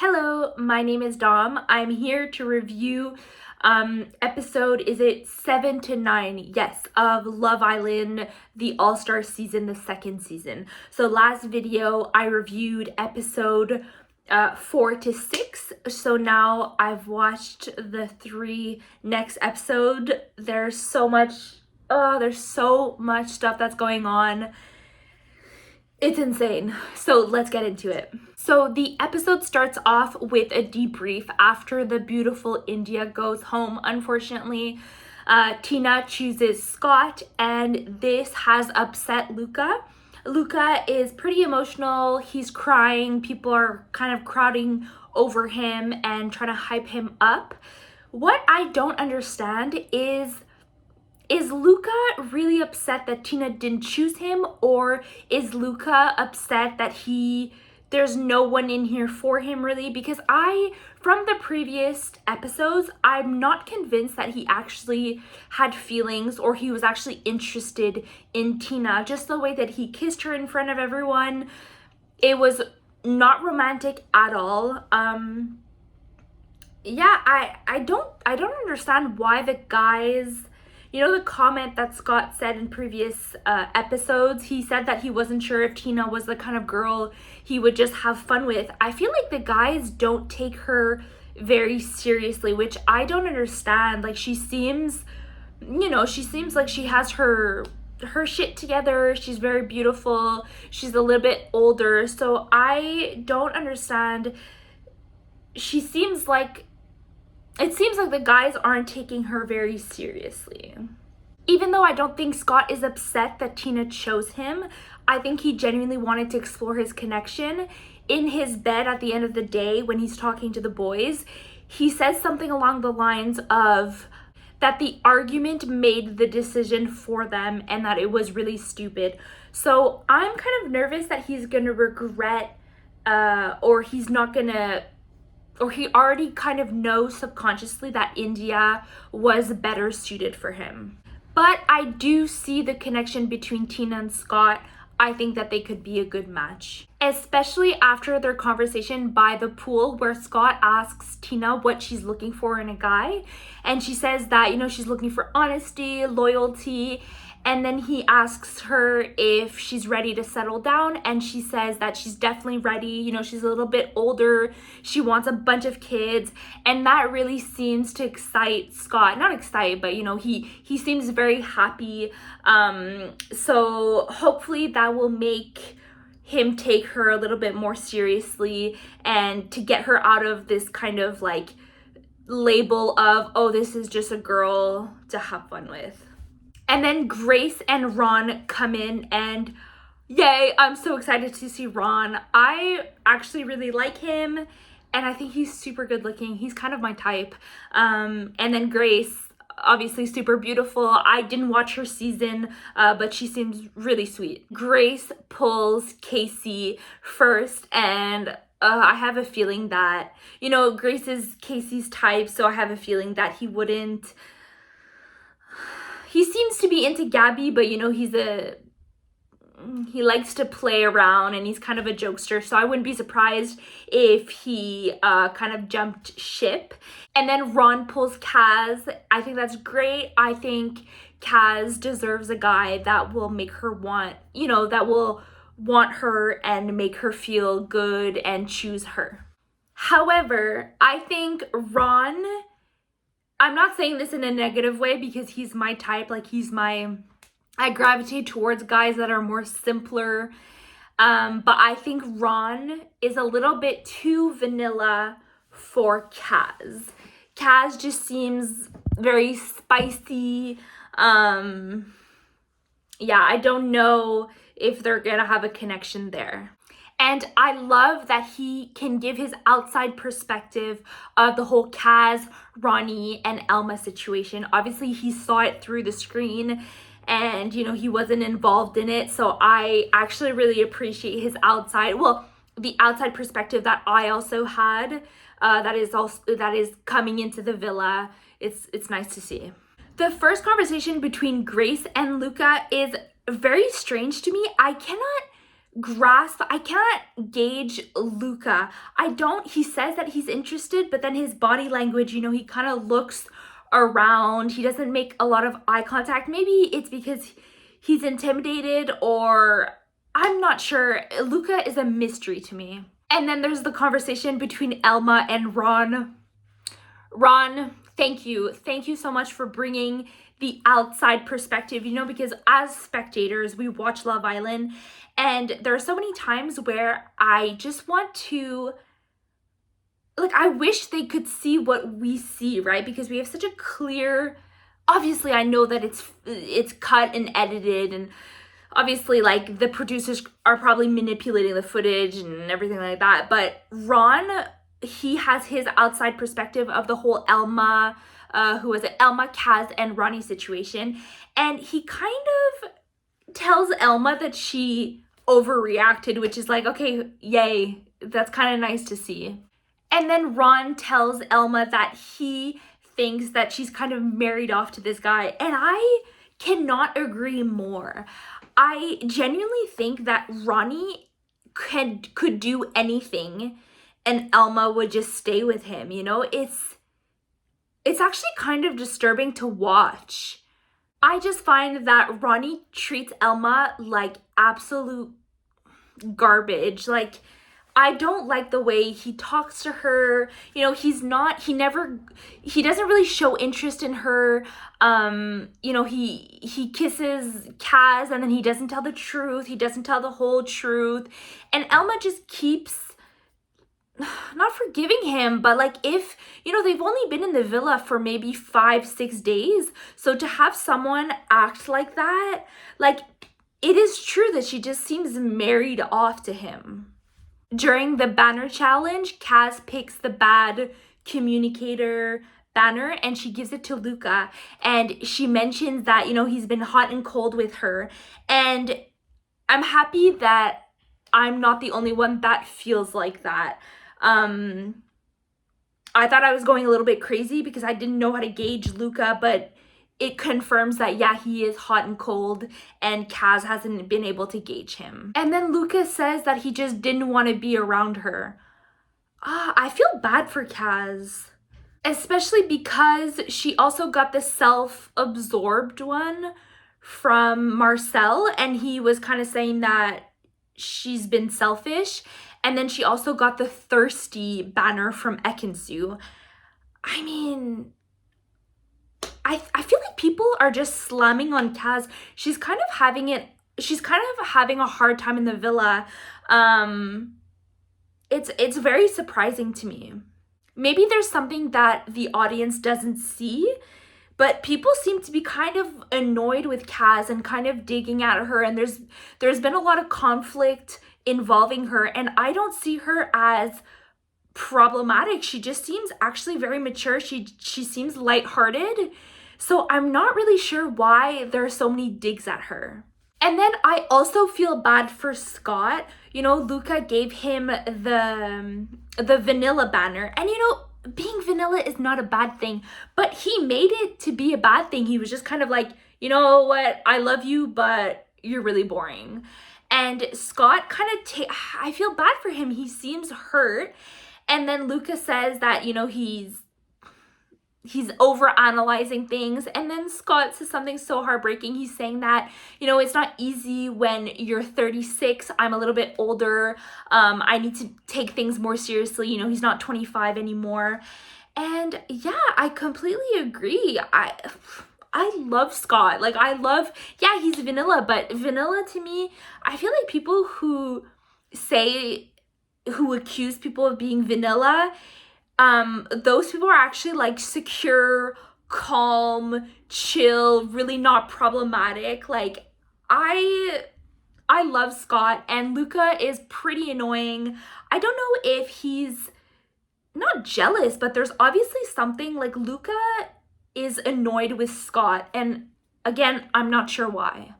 Hello, my name is Dom. I'm here to review episode, is it 7 to 9? Yes, of Love Island, the All-Star season, the second season. So last video, I reviewed episode 4 to 6. So now I've watched the 3 next episode. There's so much stuff that's going on. It's insane. So let's get into it. So the episode starts off with a debrief after the beautiful India goes home. Unfortunately, Tina chooses Scott, and this has upset Luca. Luca is pretty emotional. He's crying. People are kind of crowding over him and trying to hype him up. What I don't understand is Luca really upset that Tina didn't choose him, or is Luca upset that there's no one in here for him really? Because from the previous episodes, I'm not convinced that he actually had feelings or he was actually interested in Tina. Just the way that he kissed her in front of everyone, it was not romantic at all. Yeah, I don't understand why the guys, you know, the comment that Scott said in previous episodes, he said that he wasn't sure if Tina was the kind of girl he would just have fun with. I feel like the guys don't take her very seriously, which I don't understand. Like, she seems like she has her shit together. She's very beautiful. She's a little bit older. So I don't understand. It seems like the guys aren't taking her very seriously. Even though I don't think Scott is upset that Tina chose him, I think he genuinely wanted to explore his connection. In his bed at the end of the day, when he's talking to the boys, he says something along the lines of that the argument made the decision for them and that it was really stupid. So I'm kind of nervous that he's gonna regret, or he already kind of knows subconsciously that India was better suited for him. But I do see the connection between Tina and Scott. I think that they could be a good match. Especially after their conversation by the pool, where Scott asks Tina what she's looking for in a guy. And she says that, she's looking for honesty, loyalty. And then he asks her if she's ready to settle down, and she says that she's definitely ready. She's a little bit older. She wants a bunch of kids, and that really seems to excite Scott. Not excite, but he seems very happy. So hopefully that will make him take her a little bit more seriously, and to get her out of this kind of like label of, oh, this is just a girl to have fun with. And then Grace and Ron come in, and yay, I'm so excited to see Ron. I actually really like him, and I think he's super good looking. He's kind of my type. And then Grace, obviously super beautiful. I didn't watch her season, but she seems really sweet. Grace pulls Casey first, and I have a feeling that, Grace is Casey's type, so I have a feeling that he wouldn't. He seems to be into Gabby, but he likes to play around, and he's kind of a jokester, so I wouldn't be surprised if he kind of jumped ship. And then Ron pulls Kaz. I think that's great. I think Kaz deserves a guy that will make her want her and make her feel good and choose her. However, I think Ron, I'm not saying this in a negative way because he's my type. Like, I gravitate towards guys that are more simpler. But I think Ron is a little bit too vanilla for Kaz. Kaz just seems very spicy. Yeah, I don't know if they're gonna have a connection there. And I love that he can give his outside perspective of the whole Kaz, Ronnie, and Elma situation. Obviously, he saw it through the screen, and, he wasn't involved in it. So I actually really appreciate his the outside perspective that I also had, that is coming into the villa. It's nice to see. The first conversation between Grace and Luca is very strange to me. I cannot grasp, I can't gauge Luca. He says that he's interested, but then his body language, you know, he kind of looks around. He doesn't make a lot of eye contact. Maybe it's because he's intimidated, or I'm not sure. Luca is a mystery to me. And then there's the conversation between Elma and Ron. Ron, thank you. Thank you so much for bringing the outside perspective, you know, because as spectators, we watch Love Island, and there are so many times where I just want to, like, I wish they could see what we see, right? Because we have such a clear, obviously I know that it's cut and edited, and obviously like the producers are probably manipulating the footage and everything like that, but Ron, he has his outside perspective of the whole Elma, Kaz, and Ronnie situation. And he kind of tells Elma that she overreacted, which is like, okay, yay, that's kind of nice to see. And then Ron tells Elma that he thinks that she's kind of married off to this guy. And I cannot agree more. I genuinely think that Ronnie could do anything and Elma would just stay with him, you know? It's actually kind of disturbing to watch. I just find that Ronnie treats Elma like absolute garbage. Like, I don't like the way he talks to her. You know, he doesn't really show interest in her. You know, he kisses Kaz and then he doesn't tell the truth. He doesn't tell the whole truth. And Elma just keeps not forgiving him, but like, if, you know, they've only been in the villa for maybe 5-6 days. So to have someone act like that, like, it is true that she just seems married off to him. During the banner challenge, Kaz picks the bad communicator banner and she gives it to Luca. And she mentions that, you know, he's been hot and cold with her. And I'm happy that I'm not the only one that feels like that. I thought I was going a little bit crazy because I didn't know how to gauge Luca, but it confirms that, yeah, he is hot and cold and Kaz hasn't been able to gauge him. And then Luca says that he just didn't want to be around her. I feel bad for Kaz, especially because she also got the self-absorbed one from Marcel, and he was kind of saying that she's been selfish. And then she also got the thirsty banner from Ekin-Su. I mean, I feel like people are just slamming on Kaz. She's kind of having a hard time in the villa. It's very surprising to me. Maybe there's something that the audience doesn't see, but people seem to be kind of annoyed with Kaz and kind of digging at her, and there's been a lot of conflict involving her, and I don't see her as problematic. She just seems actually very mature. She seems lighthearted. So I'm not really sure why there are so many digs at her. And then I also feel bad for Scott. You know, Luca gave him the vanilla banner, and you know, being vanilla is not a bad thing, but he made it to be a bad thing. He was just kind of like, you know what, I love you, but you're really boring. And Scott kind of I feel bad for him. He seems hurt. And then Luca says that, you know, he's over analyzing things. And then Scott says something so heartbreaking. He's saying that, you know, it's not easy when you're 36. I'm a little bit older. I need to take things more seriously. You know, he's not 25 anymore. And yeah, I completely agree. I love Scott. Like, yeah, he's vanilla, but vanilla to me, I feel like people who accuse people of being vanilla, those people are actually like secure, calm, chill, really not problematic. Like, I love Scott, and Luca is pretty annoying. I don't know if he's not jealous, but there's obviously something, like, Luca is annoyed with Scott, and again, I'm not sure why.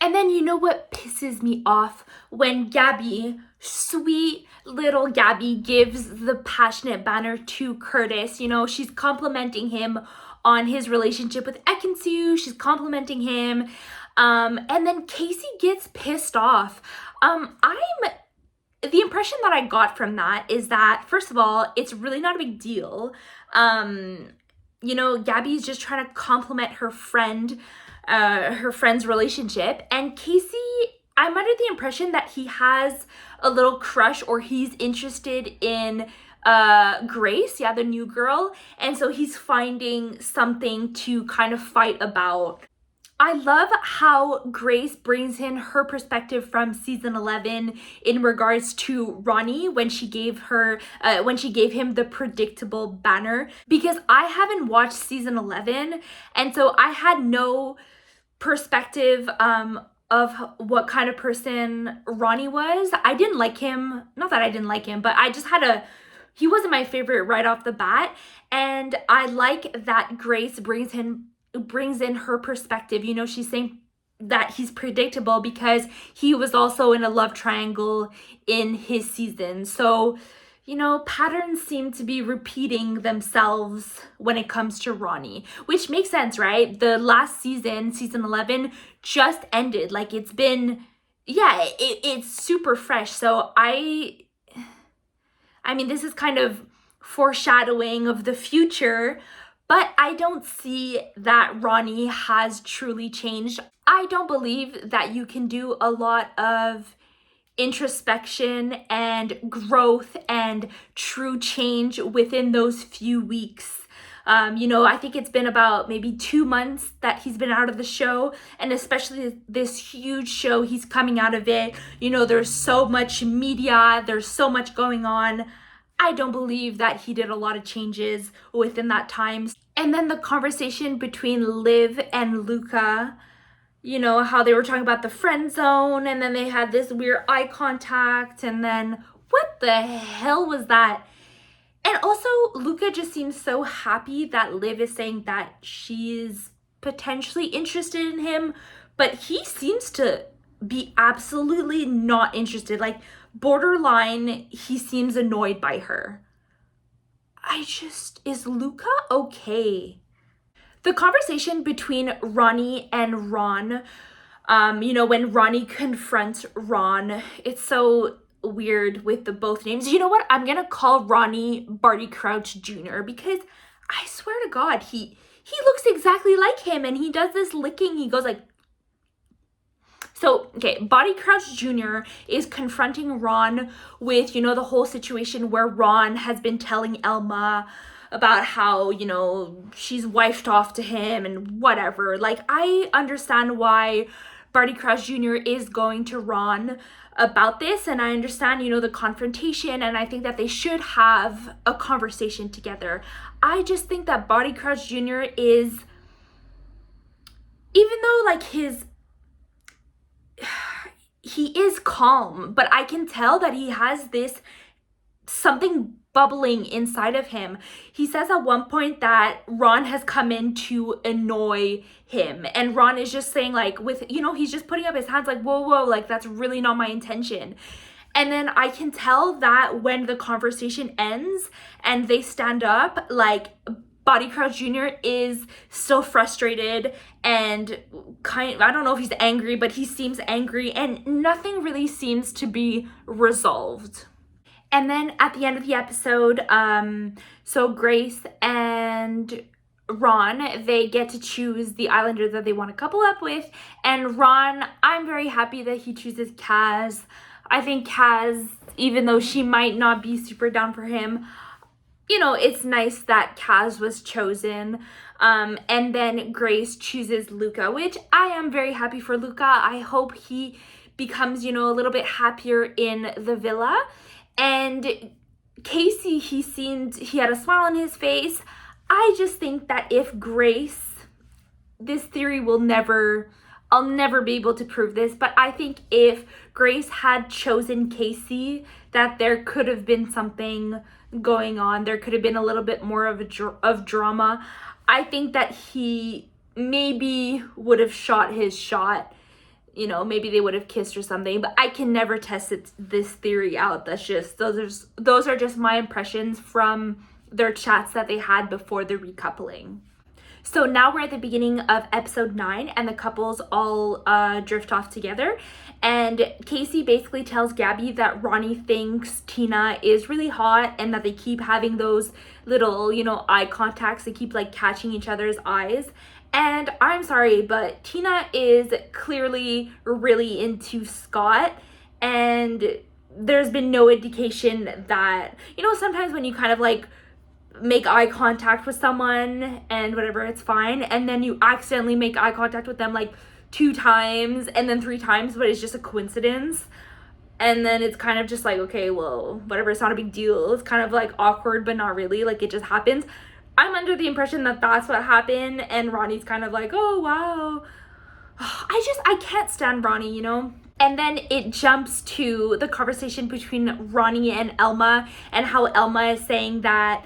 And then, you know what pisses me off? When Gabby, sweet little Gabby, gives the passionate banner to Curtis. You know, she's complimenting him on his relationship with Ekin-Su. She's complimenting him. And then Casey gets pissed off. The impression that I got from that is that, first of all, it's really not a big deal. Gabby's just trying to compliment her friend's relationship. And Casey, I'm under the impression that he has a little crush, or he's interested in Grace, the new girl. And so he's finding something to kind of fight about. I love how Grace brings in her perspective from season 11 in regards to Ronnie when she gave him the predictable banner, because I haven't watched season 11, and so I had no perspective of what kind of person Ronnie was. I didn't like him, not that I didn't like him, but I just he wasn't my favorite right off the bat, and I like that Grace brings in her perspective. She's saying that he's predictable because he was also in a love triangle in his season. So, patterns seem to be repeating themselves when it comes to Ronnie, which makes sense, right? The last season 11, just ended. Like, it's been, it's super fresh. So I mean, this is kind of foreshadowing of the future, but I don't see that Ronnie has truly changed. I don't believe that you can do a lot of introspection and growth and true change within those few weeks. I think it's been about maybe 2 months that he's been out of the show, and especially this huge show he's coming out of it. There's so much media, there's so much going on. I don't believe that he did a lot of changes within that time. And then the conversation between Liv and Luca, how they were talking about the friend zone, and then they had this weird eye contact, and then what the hell was that? And also, Luca just seems so happy that Liv is saying that she's potentially interested in him, but he seems to be absolutely not interested. Like, borderline, he seems annoyed by her. Is Luca okay? The conversation between Ronnie and Ron, when Ronnie confronts Ron, it's so weird with the both names. You know what? I'm gonna call Ronnie Barty Crouch Jr. because I swear to God, he looks exactly like him, and he does this licking. He goes like, so, okay, Barty Crouch Jr. is confronting Ron with, the whole situation where Ron has been telling Elma about how, she's wifed off to him and whatever. Like, I understand why Barty Crouch Jr. is going to Ron about this, and I understand, the confrontation, and I think that they should have a conversation together. I just think that Barty Crouch Jr. is, even though, like, he is calm, but I can tell that he has this something bubbling inside of him. He says at one point that Ron has come in to annoy him, and Ron is just saying, like, he's just putting up his hands like, whoa, like, that's really not my intention. And then I can tell that when the conversation ends and they stand up, like, Barty Crouch Jr. is still frustrated and I don't know if he's angry, but he seems angry, and nothing really seems to be resolved. And then at the end of the episode, so Grace and Ron, they get to choose the islander that they want to couple up with. And Ron, I'm very happy that he chooses Kaz. I think Kaz, even though she might not be super down for him, it's nice that Kaz was chosen. And then Grace chooses Luca, which I am very happy for Luca. I hope he becomes, a little bit happier in the villa. And Casey, he had a smile on his face. I just think that if Grace, this theory I'll never be able to prove this, but I think if Grace had chosen Casey, that there could have been something going on. There could have been a little bit more of drama. I think that he maybe would have shot his shot. Maybe they would have kissed or something, but I can never test this theory out. That's just, those are just my impressions from their chats that they had before the recoupling. So now we're at the beginning of episode 9 and the couples all drift off together. And Casey basically tells Gabby that Ronnie thinks Tina is really hot and that they keep having those little, eye contacts. They keep like catching each other's eyes. And I'm sorry, but Tina is clearly really into Scott. And there's been no indication that, sometimes when you kind of like make eye contact with someone and whatever, it's fine, and then you accidentally make eye contact with them like 2 times and then 3 times, but it's just a coincidence, and then it's kind of just like, okay, well, whatever, it's not a big deal. It's kind of like awkward, but not really, like it just happens. I'm under the impression that that's what happened, and Ronnie's kind of like, oh wow. I can't stand Ronnie, And then it jumps to the conversation between Ronnie and Elma, and how Elma is saying that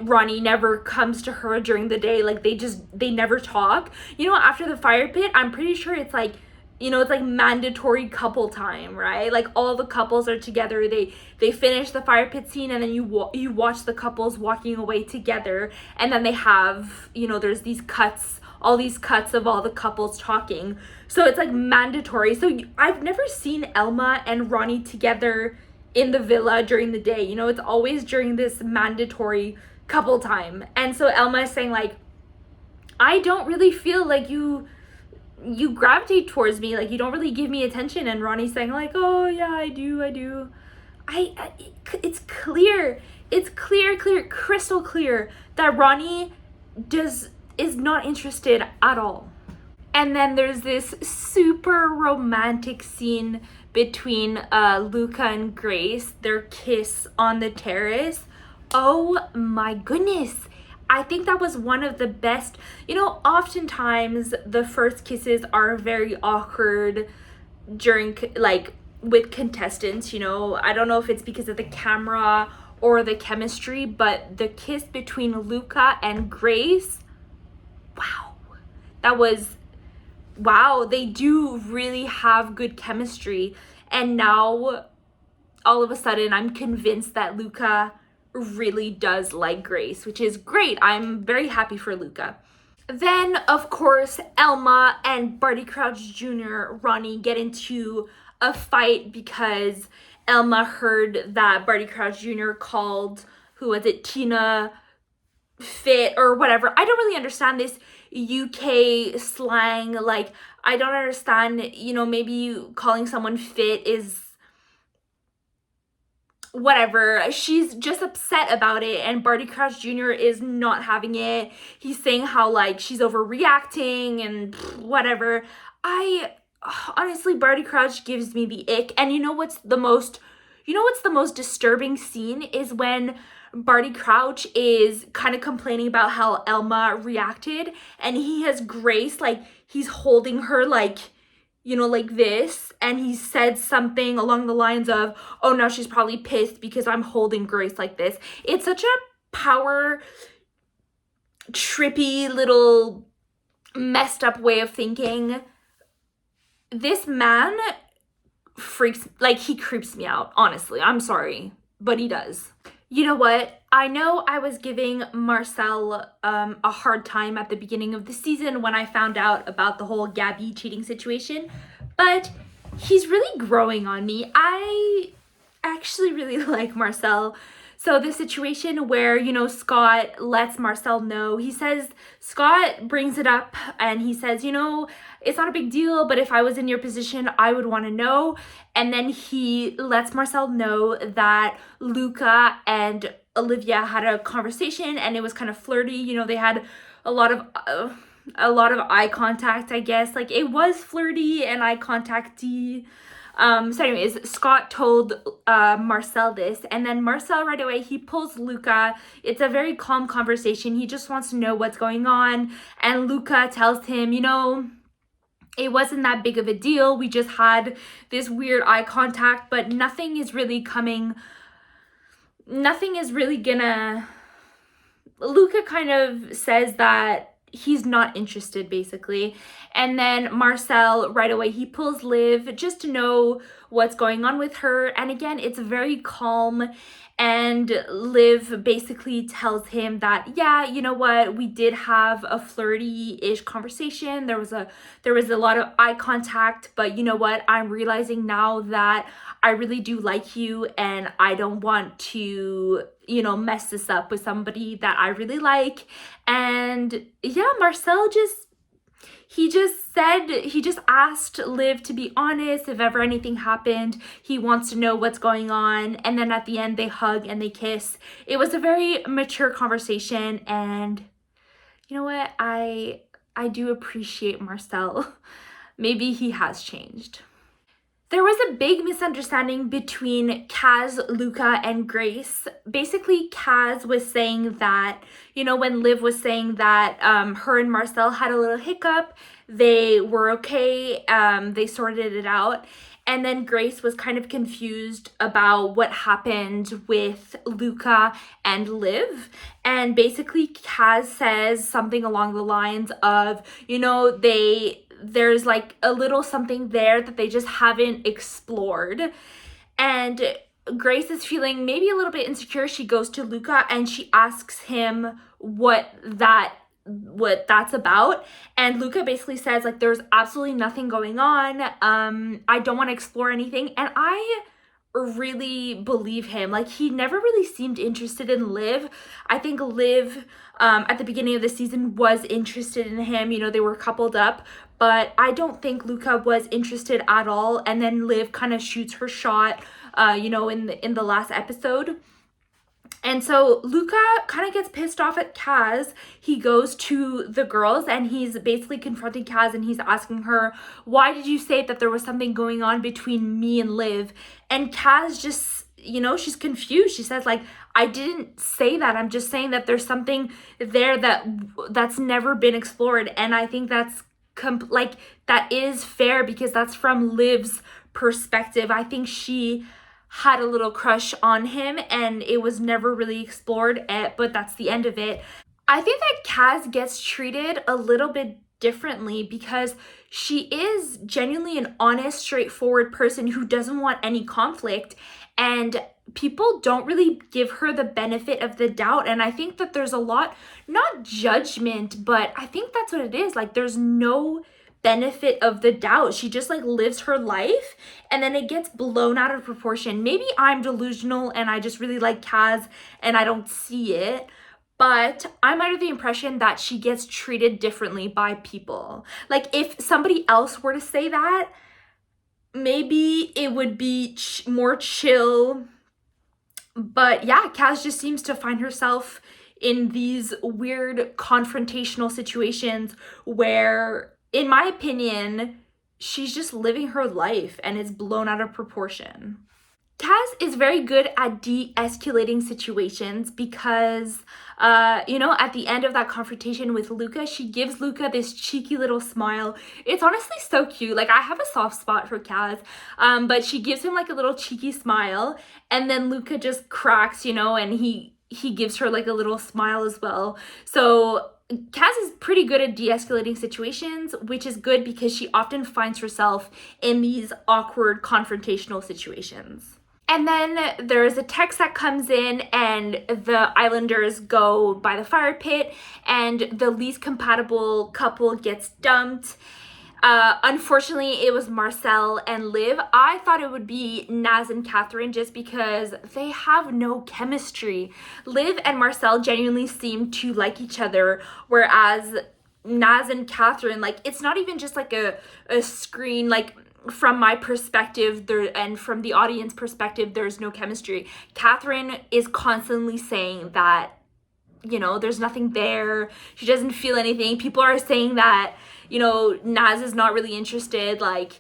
Ronnie never comes to her during the day. Like they never talk. After the fire pit, I'm pretty sure it's like, it's like mandatory couple time, right? Like all the couples are together. They finish the fire pit scene, and then you watch the couples walking away together, and then they have, there's these cuts, all these cuts of all the couples talking. So it's like mandatory. So I've never seen Elma and Ronnie together in the villa during the day. It's always during this mandatory couple time. And so Elma is saying like, I don't really feel like you gravitate towards me, like you don't really give me attention. And Ronnie's saying like, oh yeah, I do. It's clear, crystal clear that Ronnie is not interested at all. And then there's this super romantic scene between Luca and Grace, their kiss on the terrace. Oh my goodness. I think that was one of the best. Oftentimes the first kisses are very awkward during, like, with contestants, I don't know if it's because of the camera or the chemistry, but the kiss between Luca and Grace, wow, they do really have good chemistry. And now all of a sudden I'm convinced that Luca really does like Grace, which is great. I'm very happy for Luca. Then, of course, Elma and Barty Crouch Jr., Ronnie get into a fight because Elma heard that Barty Crouch Jr. called, Tina fit or whatever. I don't really understand this UK slang. Like, I don't understand, maybe calling someone fit is whatever. She's just upset about it, and Barty Crouch Jr. is not having it. He's saying how like she's overreacting and whatever. Honestly, Barty Crouch gives me the ick. And what's the most disturbing scene is when Barty Crouch is kind of complaining about how Elma reacted, and he has Grace, like he's holding her like, like this, and he said something along the lines of, oh, now she's probably pissed because I'm holding Grace like this. It's such a power trippy little messed up way of thinking. This man he creeps me out, honestly. I'm sorry, but he does. You know what? I know I was giving Marcel a hard time at the beginning of the season when I found out about the whole Gabby cheating situation, but he's really growing on me. I actually really like Marcel. So the situation where, Scott lets Marcel know, Scott brings it up and he says, it's not a big deal, but if I was in your position, I would want to know. And then he lets Marcel know that Luca and Olivia had a conversation and it was kind of flirty. They had a lot of eye contact, I guess. Like, it was flirty and eye contact-y. So anyways, Scott told Marcel this, and then Marcel right away, he pulls Luca. It's a very calm conversation. He just wants to know what's going on, and Luca tells him, it wasn't that big of a deal. We just had this weird eye contact, but nothing is really gonna... Luca kind of says that he's not interested, basically. And then Marcel right away, he pulls Liv just to know what's going on with her. And again, it's very calm, and Liv basically tells him that, yeah, you know what, we did have a flirty-ish conversation. There was a lot of eye contact, but you know what, I'm realizing now that I really do like you, and I don't want to, you know, mess this up with somebody that I really like. And yeah, Marcel he just asked Liv to be honest if ever anything happened. He wants to know what's going on. And then at the end, they hug and they kiss. It was a very mature conversation. And you know what? I do appreciate Marcel. Maybe he has changed. There was a big misunderstanding between Kaz, Luca, and Grace. Basically, Kaz was saying that, you know, when Liv was saying that her and Marcel had a little hiccup, they were okay, they sorted it out. And then Grace was kind of confused about what happened with Luca and Liv. And basically, Kaz says something along the lines of, you know, there's like a little something there that they just haven't explored. And Grace is feeling maybe a little bit insecure. She goes to Luca and she asks him what that's about, and Luca basically says like there's absolutely nothing going on. I don't want to explore anything. And I really believe him. Like, he never really seemed interested in Liv. I think Liv at the beginning of the season was interested in him. You know, they were coupled up, but I don't think Luca was interested at all. And then Liv kind of shoots her shot, you know, in the last episode. And so Luca kind of gets pissed off at Kaz. He goes to the girls and he's basically confronting Kaz, and he's asking her, why did you say that there was something going on between me and Liv? And Kaz just, you know, she's confused. She says like, I didn't say that. I'm just saying that there's something there that's never been explored. And I think that's that is fair, because that's from Liv's perspective. I think she had a little crush on him and it was never really explored, but that's the end of it. I think that Kaz gets treated a little bit differently because she is genuinely an honest, straightforward person who doesn't want any conflict, and people don't really give her the benefit of the doubt. And I think that there's a lot, not judgment, but I think that's what it is. Like, there's no benefit of the doubt. She just like lives her life and then it gets blown out of proportion. Maybe I'm delusional and I just really like Kaz and I don't see it, but I'm under the impression that she gets treated differently by people. Like, if somebody else were to say that, maybe it would be more chill. But yeah, Kaz just seems to find herself in these weird confrontational situations where, in my opinion, she's just living her life and it's blown out of proportion. Kaz is very good at de-escalating situations because, you know, at the end of that confrontation with Luca, she gives Luca this cheeky little smile. It's honestly so cute. Like, I have a soft spot for Kaz, but she gives him like a little cheeky smile, and then Luca just cracks, you know, and he gives her like a little smile as well. So Kaz is pretty good at de-escalating situations, which is good because she often finds herself in these awkward confrontational situations. And then there is a text that comes in and the Islanders go by the fire pit and the least compatible couple gets dumped. Unfortunately, it was Marcel and Liv. I thought it would be Naz and Catherine just because they have no chemistry. Liv and Marcel genuinely seem to like each other, whereas Naz and Catherine, like, it's not even just like a screen, like, from my perspective there and from the audience perspective, there's no chemistry. Catherine is constantly saying that, you know, there's nothing there. She doesn't feel anything. People are saying that, you know, Naz is not really interested. Like,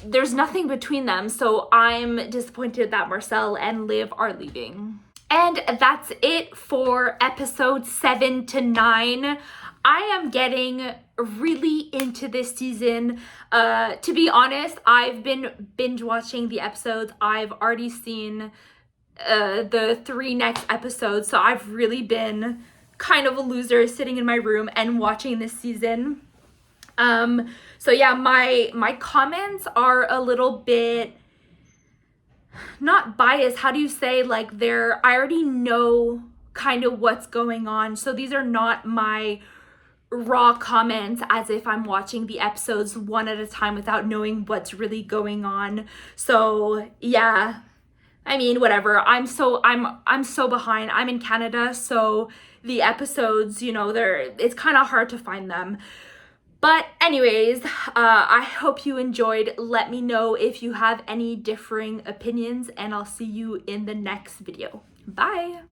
there's nothing between them. So I'm disappointed that Marcel and Liv are leaving. And that's it for episode 7 to 9. I am getting really into this season. To be honest, I've been binge watching the episodes. I've already seen the 3 next episodes, so I've really been kind of a loser sitting in my room and watching this season. So yeah, my comments are a little bit not biased. How do you say, like, I already know kind of what's going on. So these are not my raw comments as if I'm watching the episodes one at a time without knowing what's really going on. So yeah, I mean, whatever. I'm so behind. I'm in Canada, so the episodes, it's kind of hard to find them. But anyways, I hope you enjoyed. Let me know if you have any differing opinions, and I'll see you in the next video. Bye.